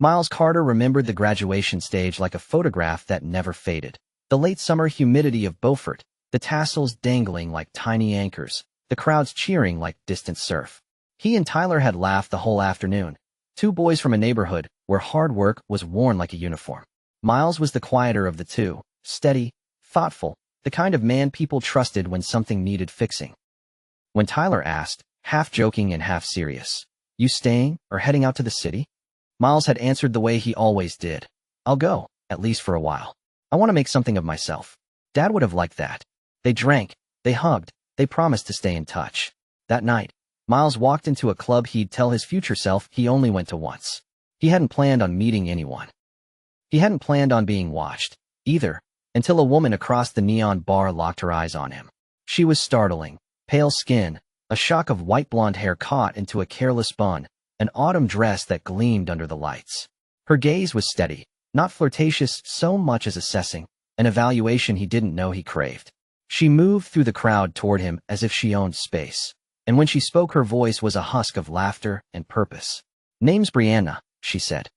Miles Carter remembered the graduation stage like a photograph that never faded. The late summer humidity of Beaufort, the tassels dangling like tiny anchors, the crowds cheering like distant surf. He and Tyler had laughed the whole afternoon, two boys from a neighborhood where hard work was worn like a uniform. Miles was the quieter of the two, steady, thoughtful, the kind of man people trusted when something needed fixing. When Tyler asked, half joking and half serious, "You staying or heading out to the city?" Miles had answered the way he always did. "I'll go, at least for a while. I want to make something of myself." Dad would have liked that. They drank, they hugged, they promised to stay in touch. That night, Miles walked into a club he'd tell his future self he only went to once. He hadn't planned on meeting anyone. He hadn't planned on being watched, either, until a woman across the neon bar locked her eyes on him. She was startling, pale skin, a shock of white blonde hair caught into a careless bun, an autumn dress that gleamed under the lights. Her gaze was steady, not flirtatious so much as assessing, an evaluation he didn't know he craved. She moved through the crowd toward him as if she owned space, and when she spoke her voice was a husk of laughter and purpose. "Name's Brianna," she said.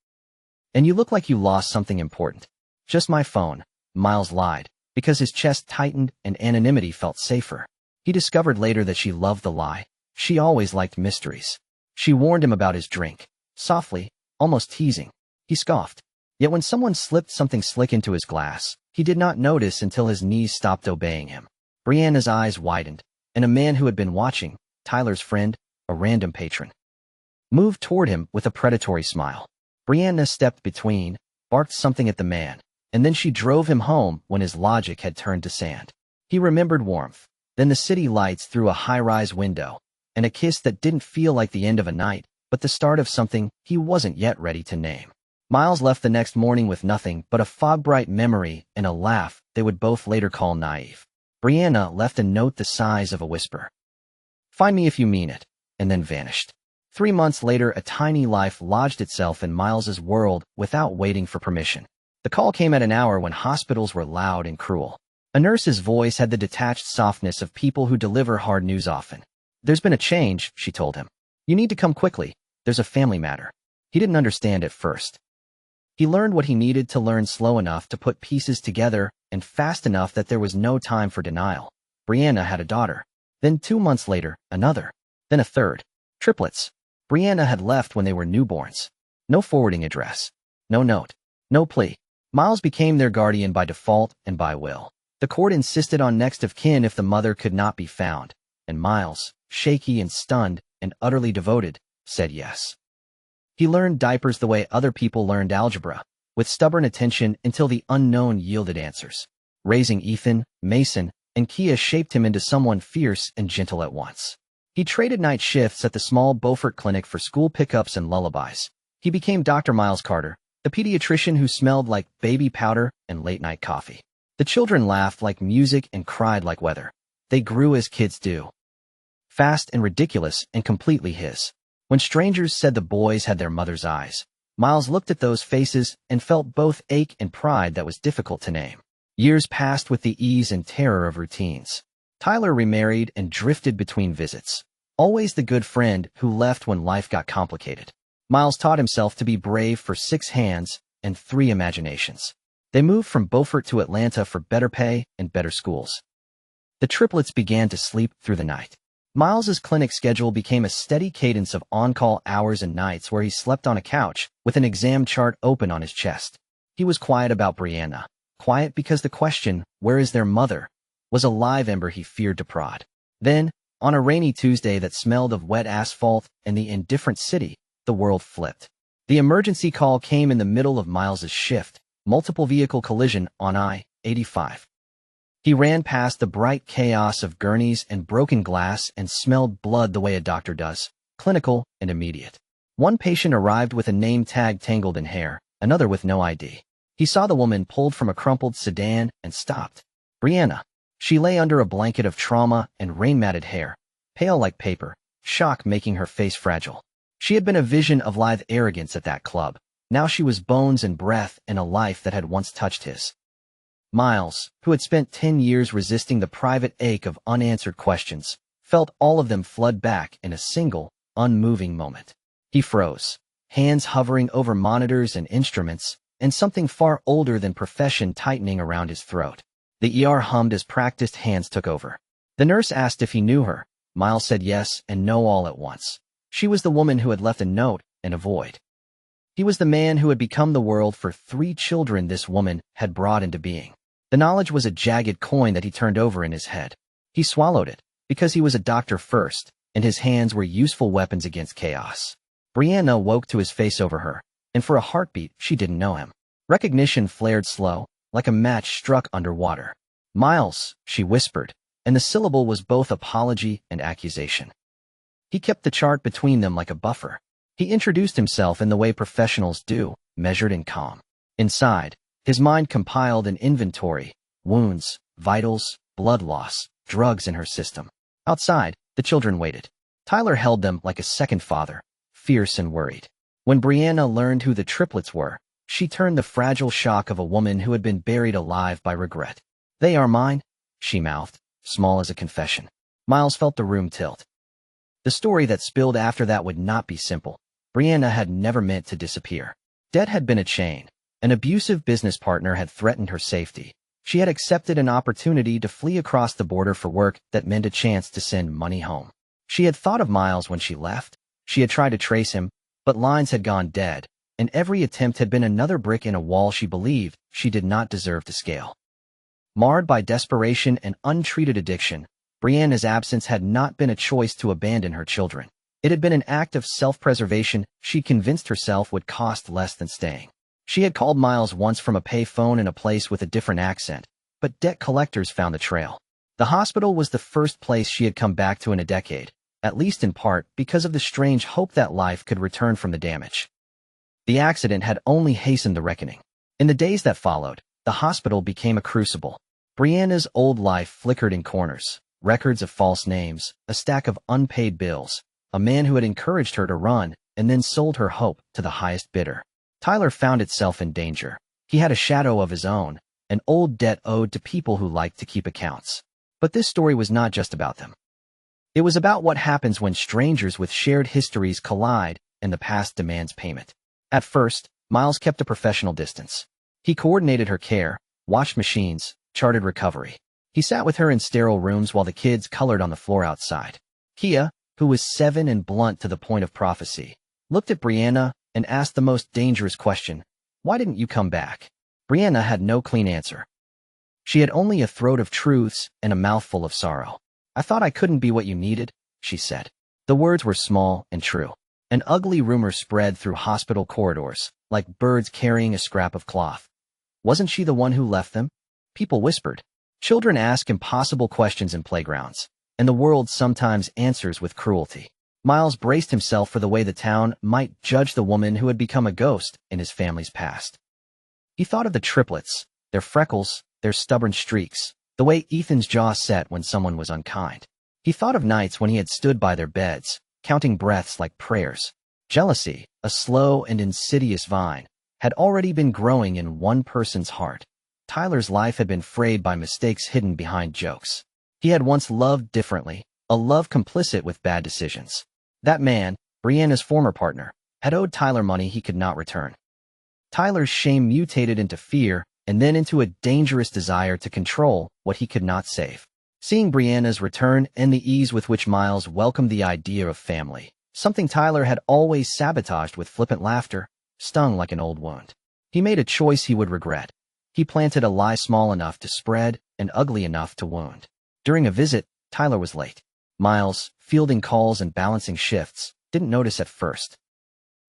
"And you look like you lost something important." "Just my phone," Miles lied, because his chest tightened and anonymity felt safer. He discovered later that she loved the lie. She always liked mysteries. She warned him about his drink, softly, almost teasing. He scoffed. Yet when someone slipped something slick into his glass, he did not notice until his knees stopped obeying him. Brianna's eyes widened, and a man who had been watching, Tyler's friend, a random patron, moved toward him with a predatory smile. Brianna stepped between, barked something at the man, and then she drove him home when his logic had turned to sand. He remembered warmth, then the city lights through a high-rise window, and a kiss that didn't feel like the end of a night, but the start of something he wasn't yet ready to name. Miles left the next morning with nothing but a fog-bright memory and a laugh they would both later call naive. Brianna left a note the size of a whisper. "Find me if you mean it," and then vanished. 3 months later, a tiny life lodged itself in Miles's world without waiting for permission. The call came at an hour when hospitals were loud and cruel. A nurse's voice had the detached softness of people who deliver hard news often. "There's been a change," she told him. "You need to come quickly. There's a family matter." He didn't understand at first. He learned what he needed to learn slow enough to put pieces together and fast enough that there was no time for denial. Brianna had a daughter. Then 2 months later, another. Then a third. Triplets. Brianna had left when they were newborns. No forwarding address. No note. No plea. Miles became their guardian by default and by will. The court insisted on next of kin if the mother could not be found, and Miles, shaky and stunned and utterly devoted, said yes. He learned diapers the way other people learned algebra, with stubborn attention until the unknown yielded answers. Raising Ethan, Mason, and Kia shaped him into someone fierce and gentle at once. He traded night shifts at the small Beaufort clinic for school pickups and lullabies. He became Dr. Miles Carter, the pediatrician who smelled like baby powder and late-night coffee. The children laughed like music and cried like weather. They grew as kids do. Fast and ridiculous and completely his. When strangers said the boys had their mother's eyes, Miles looked at those faces and felt both ache and pride that was difficult to name. Years passed with the ease and terror of routines. Tyler remarried and drifted between visits. Always the good friend who left when life got complicated. Miles taught himself to be brave for 6 hands and 3 imaginations. They moved from Beaufort to Atlanta for better pay and better schools. The triplets began to sleep through the night. Miles's clinic schedule became a steady cadence of on-call hours and nights where he slept on a couch with an exam chart open on his chest. He was quiet about Brianna. Quiet because the question, "Where is their mother?" was a live ember he feared to prod. Then, on a rainy Tuesday that smelled of wet asphalt and the indifferent city, the world flipped. The emergency call came in the middle of Miles's shift, multiple vehicle collision on I-85. He ran past the bright chaos of gurneys and broken glass and smelled blood the way a doctor does, clinical and immediate. One patient arrived with a name tag tangled in hair, another with no ID. He saw the woman pulled from a crumpled sedan and stopped. Brianna. She lay under a blanket of trauma and rain-matted hair, pale like paper, shock making her face fragile. She had been a vision of lithe arrogance at that club. Now she was bones and breath in a life that had once touched his. Miles, who had spent 10 years resisting the private ache of unanswered questions, felt all of them flood back in a single, unmoving moment. He froze, hands hovering over monitors and instruments, and something far older than profession tightening around his throat. The ER hummed as practiced hands took over. The nurse asked if he knew her. Miles said yes and no all at once. She was the woman who had left a note and a void. He was the man who had become the world for 3 children this woman had brought into being. The knowledge was a jagged coin that he turned over in his head. He swallowed it, because he was a doctor first, and his hands were useful weapons against chaos. Brianna woke to his face over her, and for a heartbeat she didn't know him. Recognition flared slow, like a match struck underwater. "Miles," she whispered, and the syllable was both apology and accusation. He kept the chart between them like a buffer. He introduced himself in the way professionals do, measured and calm. Inside, his mind compiled an inventory: wounds, vitals, blood loss, drugs in her system. Outside, the children waited. Tyler held them like a second father, fierce and worried. When Brianna learned who the triplets were, she turned the fragile shock of a woman who had been buried alive by regret. "They are mine," she mouthed, small as a confession. Miles felt the room tilt. The story that spilled after that would not be simple. Brianna had never meant to disappear. Debt had been a chain. An abusive business partner had threatened her safety. She had accepted an opportunity to flee across the border for work that meant a chance to send money home. She had thought of Miles when she left. She had tried to trace him, but lines had gone dead, and every attempt had been another brick in a wall she believed she did not deserve to scale. Marred by desperation and untreated addiction, Brianna's absence had not been a choice to abandon her children. It had been an act of self-preservation she convinced herself would cost less than staying. She had called Miles once from a pay phone in a place with a different accent, but debt collectors found the trail. The hospital was the first place she had come back to in a decade, at least in part because of the strange hope that life could return from the damage. The accident had only hastened the reckoning. In the days that followed, the hospital became a crucible. Brianna's old life flickered in corners: records of false names, a stack of unpaid bills, a man who had encouraged her to run and then sold her hope to the highest bidder. Tyler found itself in danger. He had a shadow of his own, an old debt owed to people who liked to keep accounts. But this story was not just about them. It was about what happens when strangers with shared histories collide and the past demands payment. At first, Miles kept a professional distance. He coordinated her care, washed machines, charted recovery. He sat with her in sterile rooms while the kids colored on the floor outside. Kia, who was 7 and blunt to the point of prophecy, looked at Brianna and asked the most dangerous question: "Why didn't you come back?" Brianna had no clean answer. She had only a throat of truths and a mouthful of sorrow. "I thought I couldn't be what you needed," she said. The words were small and true. An ugly rumor spread through hospital corridors, like birds carrying a scrap of cloth. Wasn't she the one who left them? People whispered. Children ask impossible questions in playgrounds, and the world sometimes answers with cruelty. Miles braced himself for the way the town might judge the woman who had become a ghost in his family's past. He thought of the triplets, their freckles, their stubborn streaks, the way Ethan's jaw set when someone was unkind. He thought of nights when he had stood by their beds, counting breaths like prayers. Jealousy, a slow and insidious vine, had already been growing in one person's heart. Tyler's life had been frayed by mistakes hidden behind jokes. He had once loved differently, a love complicit with bad decisions. That man, Brianna's former partner, had owed Tyler money he could not return. Tyler's shame mutated into fear and then into a dangerous desire to control what he could not save. Seeing Brianna's return and the ease with which Miles welcomed the idea of family, something Tyler had always sabotaged with flippant laughter, stung like an old wound. He made a choice he would regret. He planted a lie small enough to spread and ugly enough to wound. During a visit, Tyler was late. Miles, fielding calls and balancing shifts, didn't notice at first.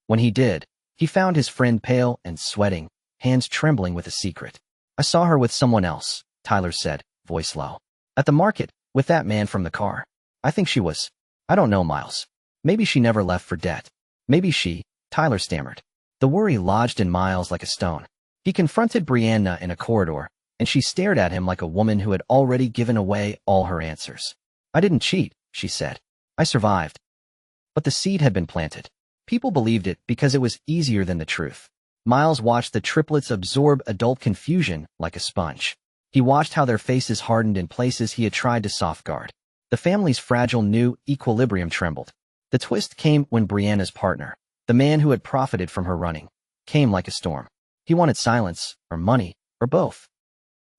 When he did, he found his friend pale and sweating, hands trembling with a secret. "I saw her with someone else," Tyler said, voice low. "At the market, with that man from the car. I think she was. I don't know, Miles. Maybe she never left for debt. Maybe she," Tyler stammered. The worry lodged in Miles like a stone. He confronted Brianna in a corridor, and she stared at him like a woman who had already given away all her answers. "I didn't cheat," she said. "I survived." But the seed had been planted. People believed it because it was easier than the truth. Miles watched the triplets absorb adult confusion like a sponge. He watched how their faces hardened in places he had tried to safeguard. The family's fragile new equilibrium trembled. The twist came when Brianna's partner, The man who had profited from her running came like a storm. He wanted silence, or money, or both.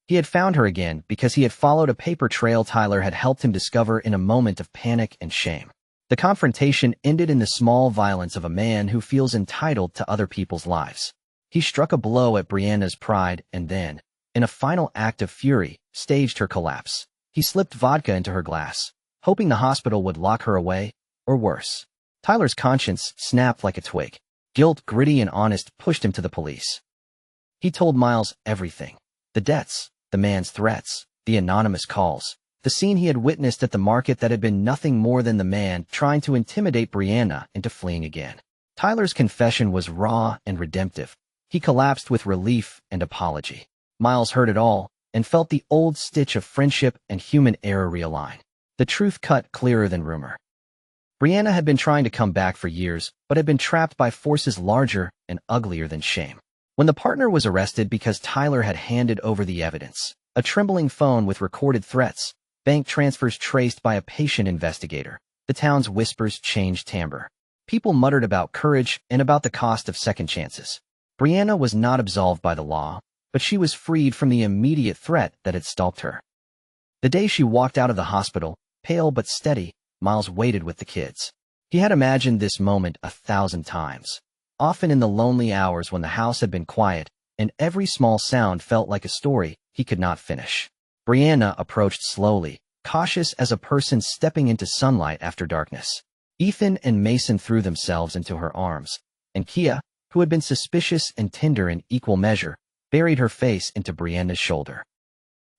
He had found her again because he had followed a paper trail Tyler had helped him discover in a moment of panic and shame. The confrontation ended in the small violence of a man who feels entitled to other people's lives. He struck a blow at Brianna's pride and then, in a final act of fury, staged her collapse. He slipped vodka into her glass, hoping the hospital would lock her away, or worse. Tyler's conscience snapped like a twig. Guilt, gritty and honest, pushed him to the police. He told Miles everything. The debts, the man's threats, the anonymous calls, the scene he had witnessed at the market that had been nothing more than the man trying to intimidate Brianna into fleeing again. Tyler's confession was raw and redemptive. He collapsed with relief and apology. Miles heard it all and felt the old stitch of friendship and human error realign. The truth cut clearer than rumor. Brianna had been trying to come back for years, but had been trapped by forces larger and uglier than shame. When the partner was arrested because Tyler had handed over the evidence, a trembling phone with recorded threats, bank transfers traced by a patient investigator, the town's whispers changed timbre. People muttered about courage and about the cost of second chances. Brianna was not absolved by the law, but she was freed from the immediate threat that had stalked her. The day she walked out of the hospital, pale but steady, Miles waited with the kids. He had imagined this moment 1,000 times, often in the lonely hours when the house had been quiet and every small sound felt like a story he could not finish. Brianna approached slowly, cautious as a person stepping into sunlight after darkness. Ethan and Mason threw themselves into her arms, and Kia, who had been suspicious and tender in equal measure, buried her face into Brianna's shoulder.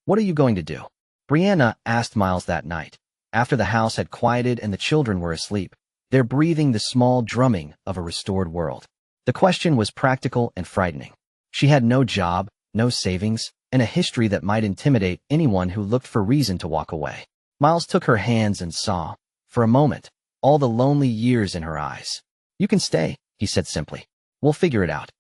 "What are you going to do?" Brianna asked Miles that night, after the house had quieted and the children were asleep, their breathing the small drumming of a restored world. The question was practical and frightening. She had no job, no savings, and a history that might intimidate anyone who looked for reason to walk away. Miles took her hands and saw, for a moment, all the lonely years in her eyes. "You can stay," he said simply. "We'll figure it out.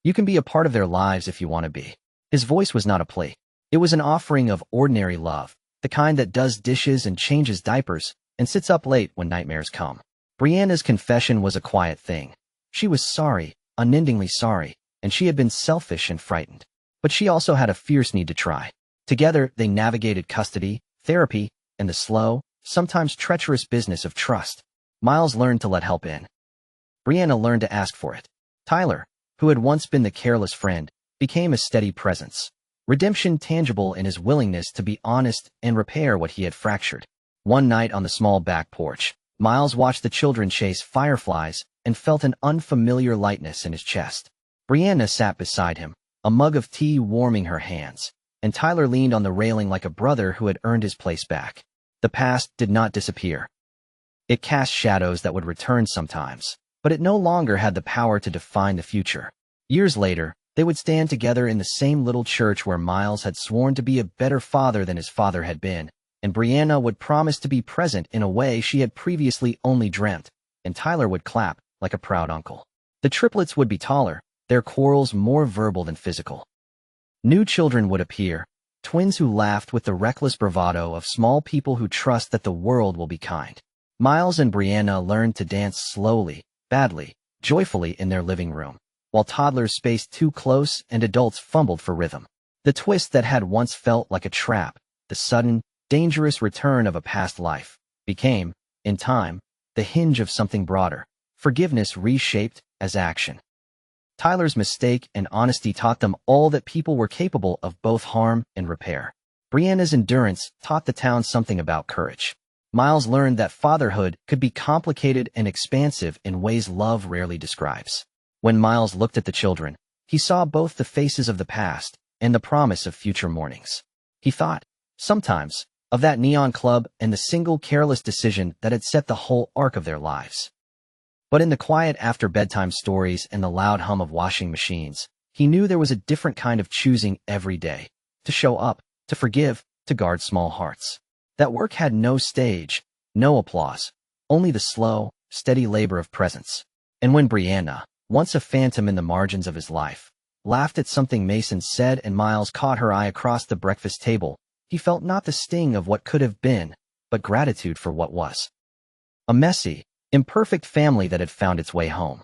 You can be a part of their lives if you want to be." His voice was not a plea. It was an offering of ordinary love, the kind that does dishes and changes diapers and sits up late when nightmares come. Brianna's confession was a quiet thing. She was sorry, unendingly sorry, and she had been selfish and frightened. But she also had a fierce need to try. Together, they navigated custody, therapy, and the slow, sometimes treacherous business of trust. Miles learned to let help in. Brianna learned to ask for it. Tyler, who had once been the careless friend, became a steady presence. Redemption tangible in his willingness to be honest and repair what he had fractured. One night on the small back porch, Miles watched the children chase fireflies and felt an unfamiliar lightness in his chest. Brianna sat beside him, a mug of tea warming her hands, and Tyler leaned on the railing like a brother who had earned his place back. The past did not disappear. It cast shadows that would return sometimes, but it no longer had the power to define the future. Years later, they would stand together in the same little church where Miles had sworn to be a better father than his father had been, and Brianna would promise to be present in a way she had previously only dreamt, and Tyler would clap like a proud uncle. The triplets would be taller, their quarrels more verbal than physical. New children would appear, twins who laughed with the reckless bravado of small people who trust that the world will be kind. Miles and Brianna learned to dance slowly, badly, joyfully in their living room, while toddlers spaced too close and adults fumbled for rhythm. The twist that had once felt like a trap, the sudden, dangerous return of a past life, became, in time, the hinge of something broader, forgiveness reshaped as action. Tyler's mistake and honesty taught them all that people were capable of both harm and repair. Brianna's endurance taught the town something about courage. Miles learned that fatherhood could be complicated and expansive in ways love rarely describes. When Miles looked at the children, he saw both the faces of the past and the promise of future mornings. He thought, sometimes, of that neon club and the single careless decision that had set the whole arc of their lives. But in the quiet after-bedtime stories and the loud hum of washing machines, he knew there was a different kind of choosing every day, to show up, to forgive, to guard small hearts. That work had no stage, no applause, only the slow, steady labor of presence. And when Brianna, once a phantom in the margins of his life, laughed at something Mason said and Miles caught her eye across the breakfast table, he felt not the sting of what could have been, but gratitude for what was. A messy, imperfect family that had found its way home.